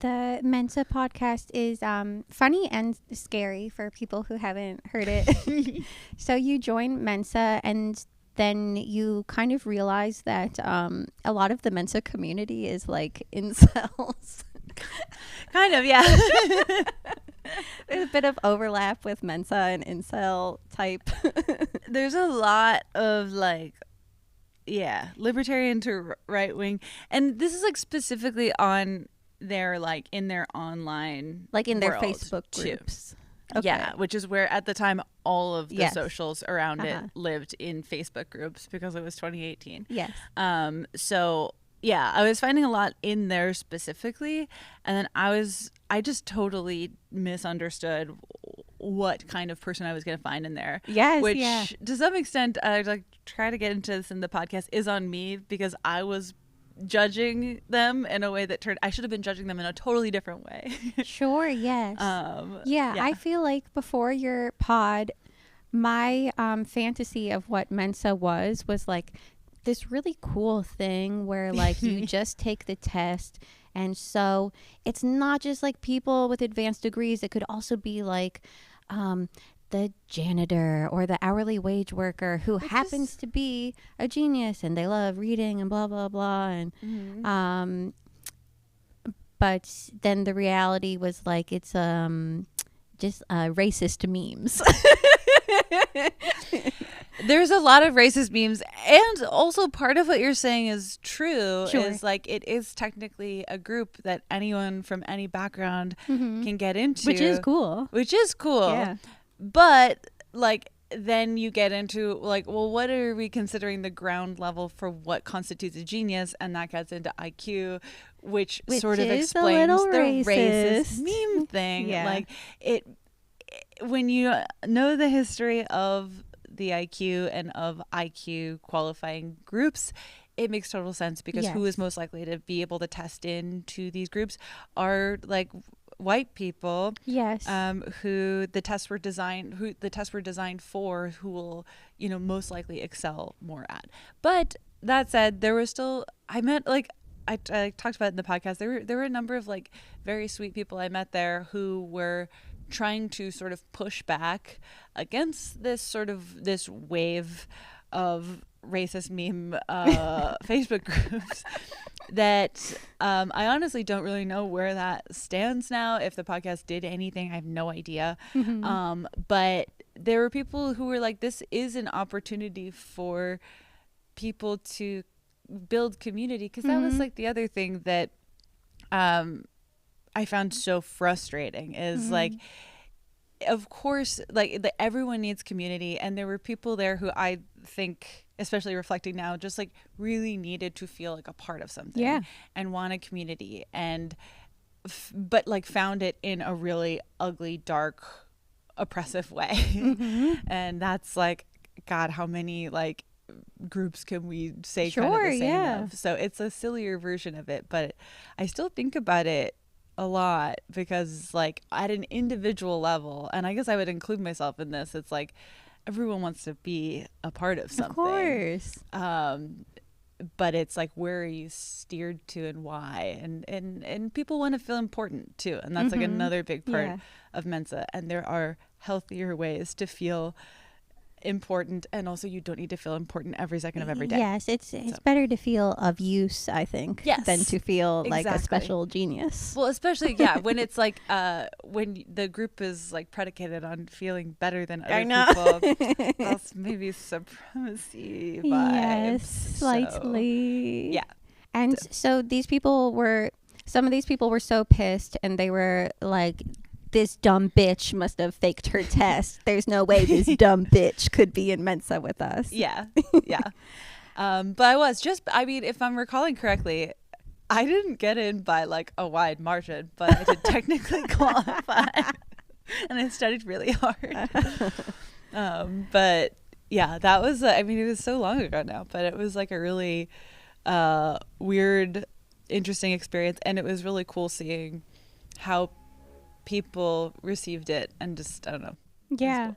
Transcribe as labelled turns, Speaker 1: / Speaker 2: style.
Speaker 1: The Mensa podcast is funny and scary for people who haven't heard it. So you join Mensa and then you kind of realize that a lot of the Mensa community is like incels.
Speaker 2: Kind of, yeah.
Speaker 1: There's a bit of overlap with Mensa and incel type.
Speaker 2: There's a lot of like, yeah, libertarian to right wing. And this is like specifically on their like in their online
Speaker 1: Like in their
Speaker 2: world,
Speaker 1: Facebook
Speaker 2: too.
Speaker 1: groups.
Speaker 2: Yeah, which is where at the time all of the
Speaker 1: Yes.
Speaker 2: socials around it lived in Facebook groups because it was 2018.
Speaker 1: Yes.
Speaker 2: So yeah, I was finding a lot in there specifically, and then I just totally misunderstood what kind of person I was going to find in there.
Speaker 1: Yes,
Speaker 2: which
Speaker 1: yeah.
Speaker 2: to some extent I like try to get into this in the podcast is on me because I was judging them in a way that I should have been judging them in a totally different way.
Speaker 1: Sure, yes. Yeah, I feel like before your pod, my fantasy of what Mensa was like this really cool thing where like you just take the test, and so it's not just like people with advanced degrees. It could also be like the janitor or the hourly wage worker who happens to be a genius and they love reading and blah blah blah, and but then the reality was like it's just racist memes.
Speaker 2: There's a lot of racist memes, and also part of what you're saying is true.
Speaker 1: Sure.
Speaker 2: Is like it is technically a group that anyone from any background can get into,
Speaker 1: Which is cool.
Speaker 2: Yeah. But like then you get into like, well, what are we considering the ground level for what constitutes a genius? And that gets into IQ, which sort of
Speaker 1: is
Speaker 2: explains
Speaker 1: a
Speaker 2: the
Speaker 1: little
Speaker 2: racist meme thing.
Speaker 1: Yeah.
Speaker 2: Like it when you know the history of the IQ and of IQ qualifying groups, it makes total sense because who is most likely to be able to test into these groups are like white people, who the tests were designed for, who will most likely excel more at. But that said, there was still I talked about it in the podcast. There were a number of like very sweet people I met there who were trying to sort of push back against this wave of racist meme Facebook groups that I honestly don't really know where that stands now. If the podcast did anything, I have no idea. But there were people who were like, this is an opportunity for people to build community, because that was like the other thing that I found so frustrating is like, of course, like everyone needs community, and there were people there who I think, especially reflecting now, just like really needed to feel like a part of something and want a community, and but like found it in a really ugly, dark, oppressive way. And that's like, God, how many like groups can we say kind of the same of? So it's a sillier version of it, but I still think about it a lot because like at an individual level, and I guess I would include myself in this, it's like everyone wants to be a part of something,
Speaker 1: of course.
Speaker 2: But it's like, where are you steered to and why, and people want to feel important too, and that's like another big part of Mensa. And there are healthier ways to feel important, and also you don't need to feel important every second of every day.
Speaker 1: Yes, it's better to feel of use, I think, than to feel like a special genius.
Speaker 2: Well, especially when it's like when the group is like predicated on feeling better than other people. That's maybe supremacy vibes.
Speaker 1: Yes, slightly.
Speaker 2: So, yeah.
Speaker 1: And so some of these people were so pissed, and they were like, this dumb bitch must have faked her test. There's no way this dumb bitch could be in Mensa with us.
Speaker 2: Yeah. But I mean, if I'm recalling correctly, I didn't get in by like a wide margin, but I did technically qualify. And I studied really hard. But yeah, that was, I mean, it was so long ago now, but it was like a really weird, interesting experience. And it was really cool seeing how people received it, and just I don't know.
Speaker 1: Yeah.